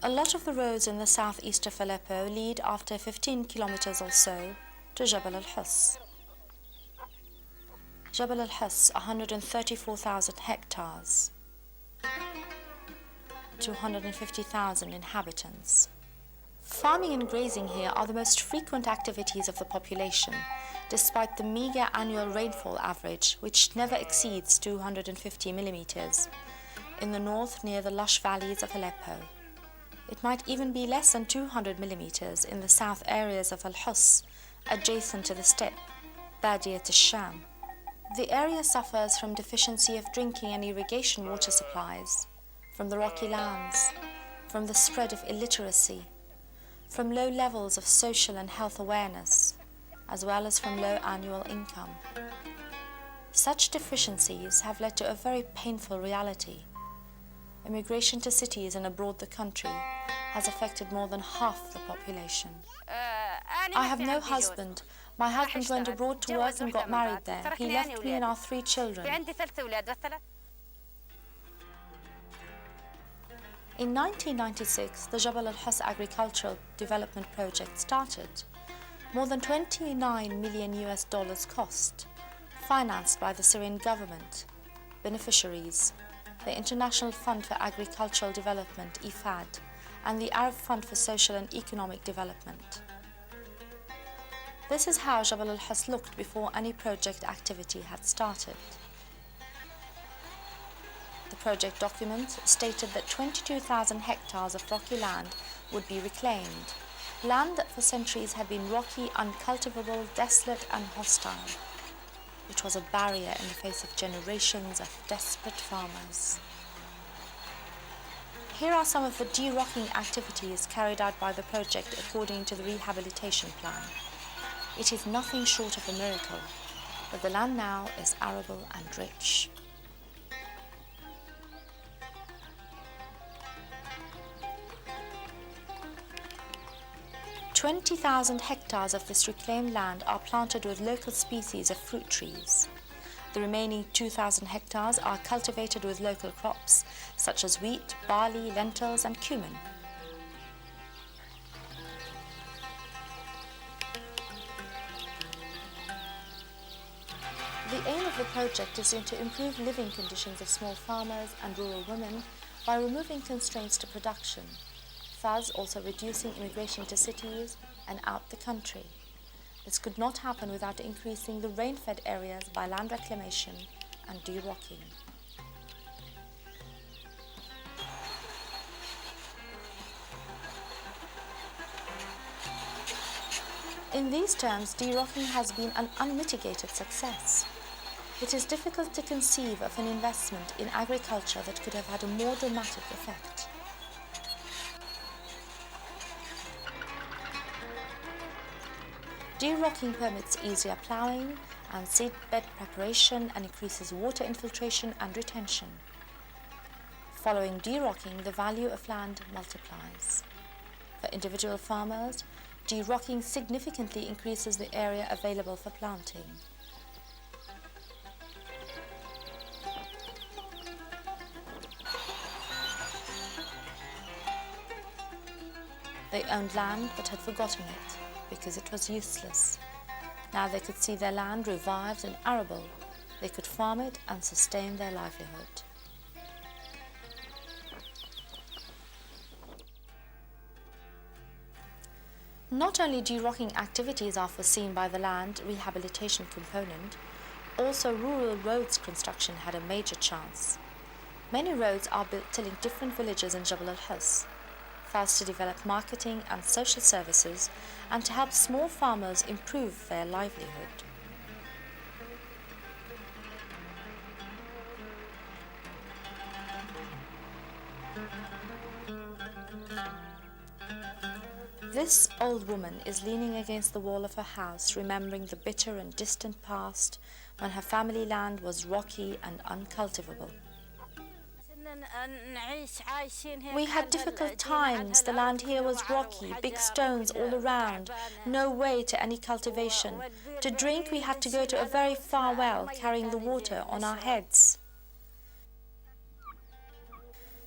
A lot of the roads in the southeast of Aleppo lead after 15 kilometers or so to Jabal al-Hus. Jabal al-Hus, 134,000 hectares, 250,000 inhabitants. Farming and grazing here are the most frequent activities of the population, despite the meager annual rainfall average, which never exceeds 250 millimeters, in the north near the lush valleys of Aleppo. It might even be less than 200 millimeters in the south areas of Al-Hus, adjacent to the steppe, Badiyat al-Sham. The area suffers from deficiency of drinking and irrigation water supplies, from the rocky lands, from the spread of illiteracy, from low levels of social and health awareness, as well as from low annual income. Such deficiencies have led to a very painful reality. Immigration to cities and abroad the country has affected more than half the population. I have no husband. My husband went abroad to work and got married there. He left me and our 3 children. In 1996, the Jabal al-Hus Agricultural Development Project started. More than $29 million cost, financed by the Syrian government. Beneficiaries: the International Fund for Agricultural Development, IFAD, and the Arab Fund for Social and Economic Development. This is how Jabal al-Hus looked before any project activity had started. The project document stated that 22,000 hectares of rocky land would be reclaimed, land that for centuries had been rocky, uncultivable, desolate and hostile, which was a barrier in the face of generations of desperate farmers. Here are some of the de-rocking activities carried out by the project according to the rehabilitation plan. It is nothing short of a miracle, but the land now is arable and rich. "20,000 hectares of this reclaimed land are planted with local species of fruit trees. The remaining 2,000 hectares are cultivated with local crops such as wheat, barley, lentils and cumin. The aim of the project is to improve living conditions of small farmers and rural women by removing constraints to production, thus also reducing immigration to cities and out the country. This could not happen without increasing the rain-fed areas by land reclamation and de-rocking. In these terms, de-rocking has been an unmitigated success. It is difficult to conceive of an investment in agriculture that could have had a more dramatic effect. De-rocking permits easier ploughing and seedbed preparation and increases water infiltration and retention. Following de-rocking, the value of land multiplies. For individual farmers, de-rocking significantly increases the area available for planting. They owned land but had forgotten it because it was useless. Now they could see their land revived and arable. They could farm it and sustain their livelihood. Not only de-rocking activities are foreseen by the land rehabilitation component, also rural roads construction had a major chance. Many roads are built to link different villages in Jabal al-Hus, thus to develop marketing and social services and to help small farmers improve their livelihood. This old woman is leaning against the wall of her house, remembering the bitter and distant past when her family land was rocky and uncultivable. We had difficult times. The land here was rocky, big stones all around, no way to any cultivation. To drink, we had to go to a very far well, carrying the water on our heads.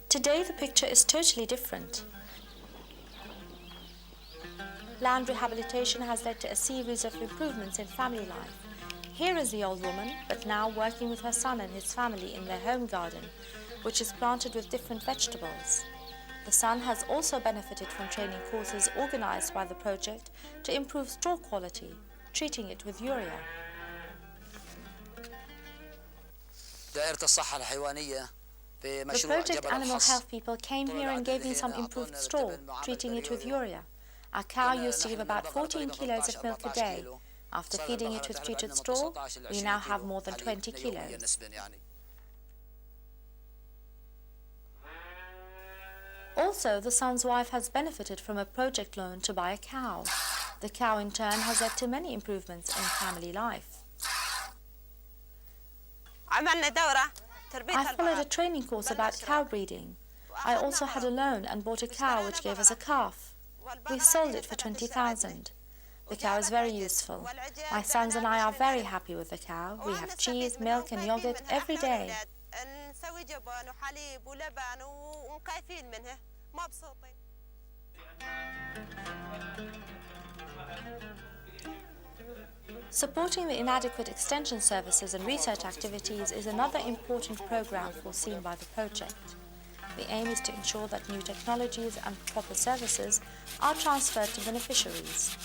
Today, the picture is totally different. Land rehabilitation has led to a series of improvements in family life. Here is the old woman, but now working with her son and his family in their home garden, which is planted with different vegetables. The son has also benefited from training courses organized by the project to improve straw quality, treating it with urea. The project animal health people came here and gave me some improved straw, treating it with urea. Our cow used to give about 14 kilos of milk a day. After feeding it with treated straw, we now have more than 20 kilos. Also, the son's wife has benefited from a project loan to buy a cow. The cow in turn has led to many improvements in family life. I followed a training course about cow breeding. I also had a loan and bought a cow which gave us a calf. We sold it for 20,000. The cow is very useful. My sons and I are very happy with the cow. We have cheese, milk and yogurt every day. Supporting the inadequate extension services and research activities is another important program foreseen by the project. The aim is to ensure that new technologies and proper services are transferred to beneficiaries.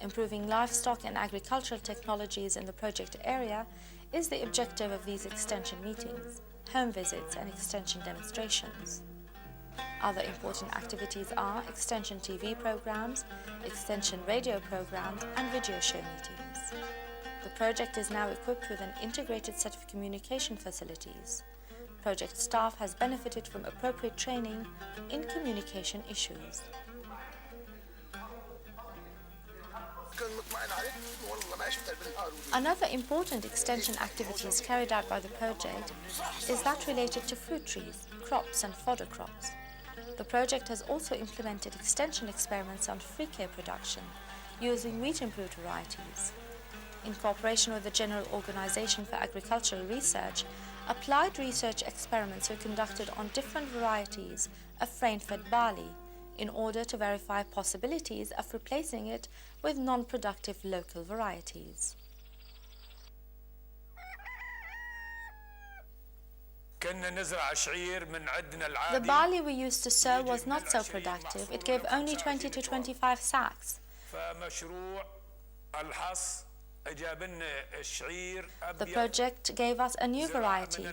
Improving livestock and agricultural technologies in the project area is the objective of these extension meetings, home visits and extension demonstrations. Other important activities are extension TV programs, extension radio programs and video show meetings. The project is now equipped with an integrated set of communication facilities. Project staff has benefited from appropriate training in communication issues. Another important extension activities carried out by the project is that related to fruit trees, crops and fodder crops. The project has also implemented extension experiments on free care production using wheat-improved varieties. In cooperation with the General Organization for Agricultural Research, applied research experiments were conducted on different varieties of grain-fed barley in order to verify possibilities of replacing it with non-productive local varieties. The barley we used to sow was not so productive. It gave only 20 to 25 sacks. The project gave us a new variety,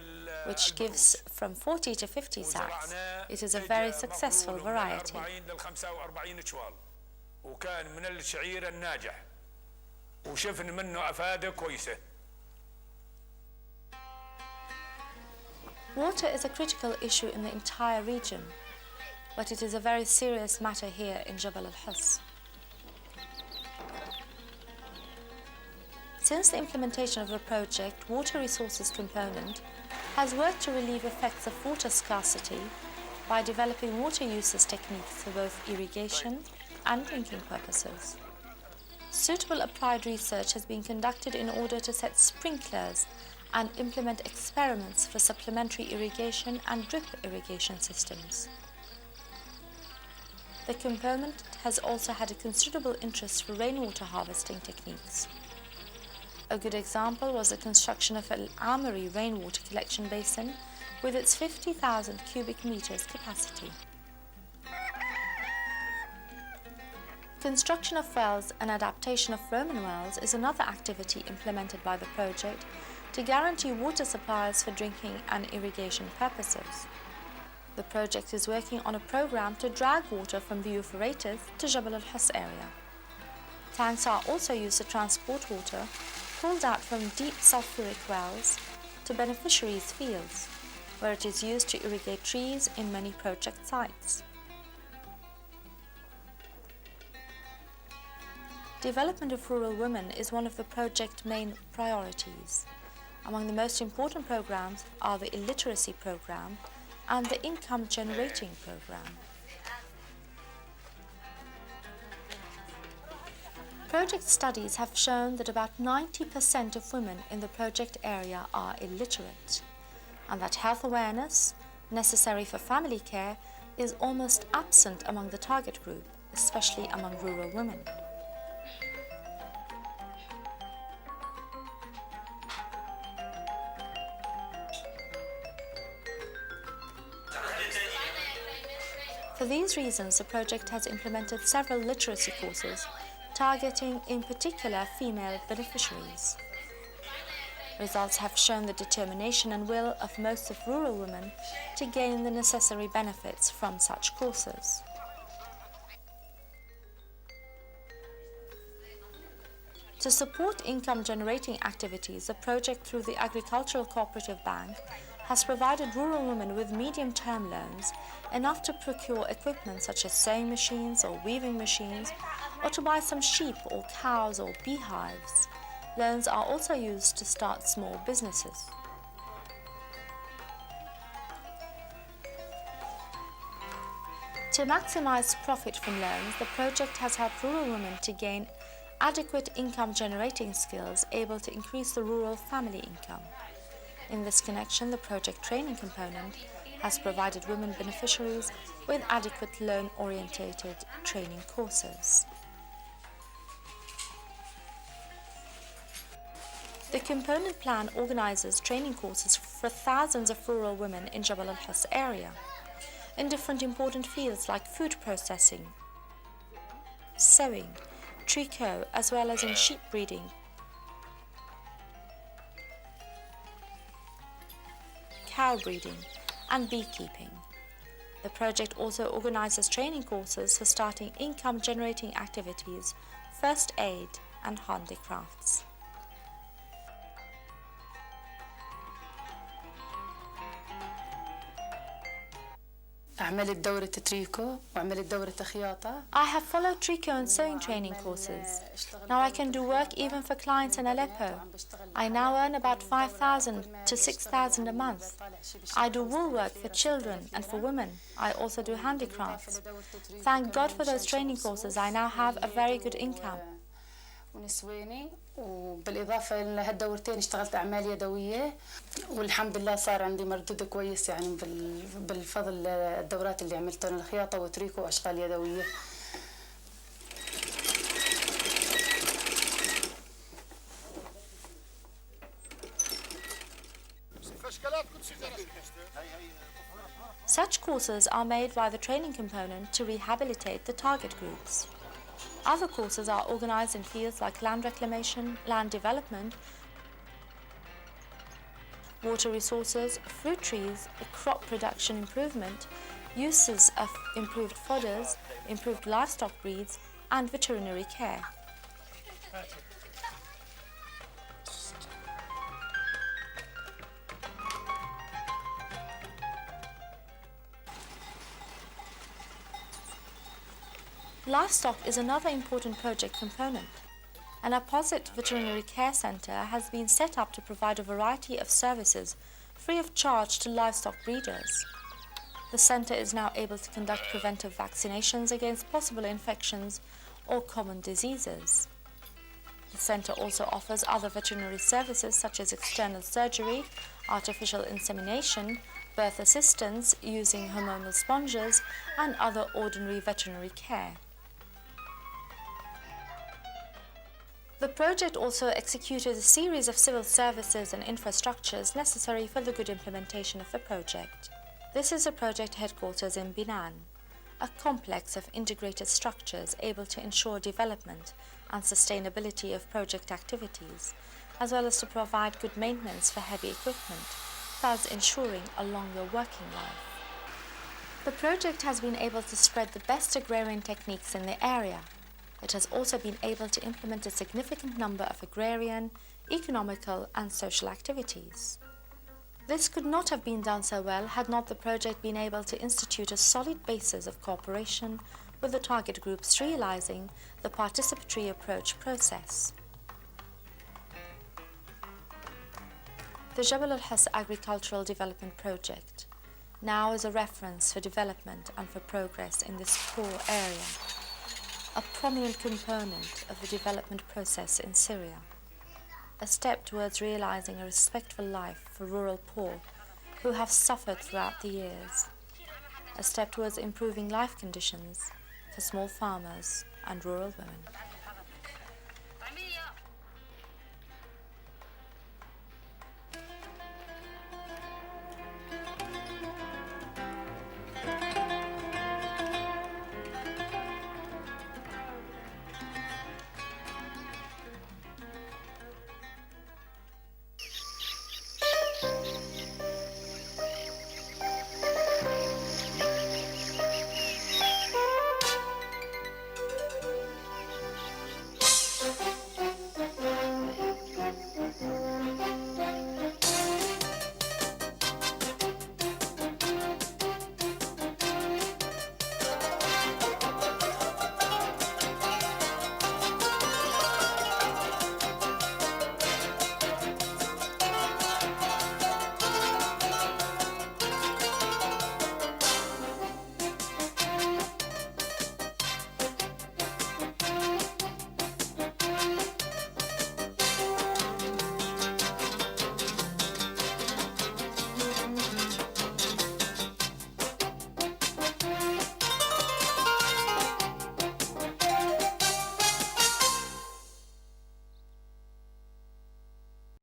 which gives from 40 to 50 sacks. It is a very successful variety. Water is a critical issue in the entire region, but it is a very serious matter here in Jabal al-Hus. Since the implementation of the project, Water Resources Component has worked to relieve effects of water scarcity by developing water uses techniques for both irrigation and drinking purposes. Suitable applied research has been conducted in order to set sprinklers and implement experiments for supplementary irrigation and drip irrigation systems. The component has also had a considerable interest for rainwater harvesting techniques. A good example was the construction of Al Amari rainwater collection basin with its 50,000 cubic meters capacity. Construction of wells and adaptation of Roman wells is another activity implemented by the project to guarantee water supplies for drinking and irrigation purposes. The project is working on a program to drag water from the Euphrates to Jabal al-Hus area. Tanks are also used to transport water pulled out from deep sulfuric wells to beneficiaries' fields, where it is used to irrigate trees in many project sites. Development of rural women is one of the project's main priorities. Among the most important programs are the illiteracy program and the income generating program. Project studies have shown that about 90% of women in the project area are illiterate, and that health awareness, necessary for family care, is almost absent among the target group. especially among rural women. For these reasons, the project has implemented several literacy courses, targeting in particular female beneficiaries. Results have shown the determination and will of most of rural women to gain the necessary benefits from such courses. To support income-generating activities, the project through the Agricultural Cooperative Bank has provided rural women with medium-term loans, enough to procure equipment such as sewing machines or weaving machines, or to buy some sheep or cows or beehives. Loans are also used to start small businesses. To maximize profit from loans, the project has helped rural women to gain adequate income-generating skills able to increase the rural family income. In this connection, the project training component has provided women beneficiaries with adequate loan-orientated training courses. The component plan organizes training courses for thousands of rural women in Jabal al-Hus area in different important fields like food processing, sewing, tricot, as well as in sheep breeding, cow breeding, and beekeeping. The project also organizes training courses for starting income-generating activities, first aid, and handicrafts. عملت دورة تريكو وعملت دورة خياطة. I have followed tricot and sewing training courses. Now I can do work even for clients in Aleppo. I now earn about 5,000 to 6,000 a month. I do wool work for children and for women. I also do handicrafts. Thank God for those training courses. I now have a very good income. ونسواني وبالإضافة لهالدورتين اشتغلت أعمال يدوية والحمد لله صار عندي مردود كويس يعني بالفضل الدورات اللي عملتها الخياطة وتريكو وأشغال يدوية. Such courses are made by the training component to rehabilitate the target groups. Other courses are organized in fields like land reclamation, land development, water resources, fruit trees, crop production improvement, uses of improved fodders, improved livestock breeds, and veterinary care. Livestock is another important project component. An opposite veterinary care centre has been set up to provide a variety of services free of charge to livestock breeders. The centre is now able to conduct preventive vaccinations against possible infections or common diseases. The centre also offers other veterinary services such as external surgery, artificial insemination, birth assistance using hormonal sponges, and other ordinary veterinary care. The project also executed a series of civil services and infrastructures necessary for the good implementation of the project. This is a project headquarters in Binan, a complex of integrated structures able to ensure development and sustainability of project activities, as well as to provide good maintenance for heavy equipment, thus ensuring a longer working life. The project has been able to spread the best agrarian techniques in the area. It has also been able to implement a significant number of agrarian, economical, and social activities. This could not have been done so well had not the project been able to institute a solid basis of cooperation with the target groups, realizing the participatory approach process. The Jabal al-Hus Agricultural Development Project now is a reference for development and for progress in this poor area, a prominent component of the development process in Syria, a step towards realizing a respectful life for rural poor who have suffered throughout the years, a step towards improving life conditions for small farmers and rural women.